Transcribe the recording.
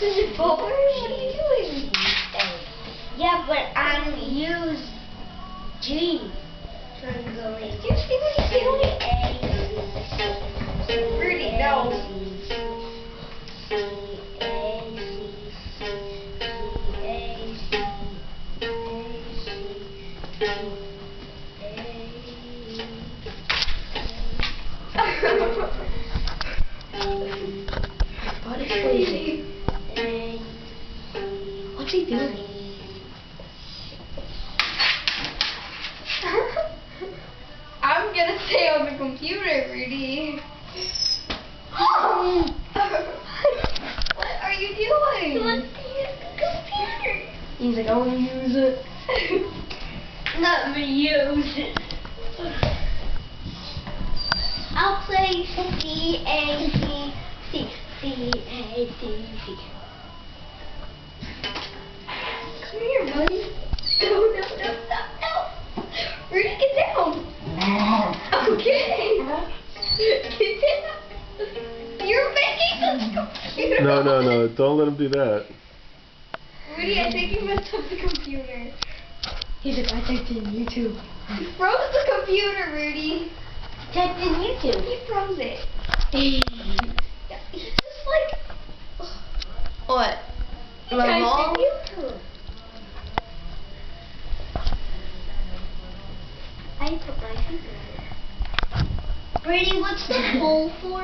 Does it bubble? What are you doing? Yeah, but I'm use G. Triangulate. Do you see what he's doing? Rudy, no. What is crazy? What's he doing? I'm gonna stay on the computer, Rudy. What are you doing? He wants to use the computer. He's like, I want to use it. Let me use it. I'll play C-A-C-C. C-A-C-C. Come here, buddy. No. Rudy, get down. Okay. Get down. You're making the computer. No. Don't let him do that. Rudy, I think you messed up the computer. He's like, I typed in YouTube. You froze the computer, Rudy. Typed in YouTube. He froze it. He's just like... What? He My typed mom? in YouTube. I put my finger in it. Brady, what's the hole for?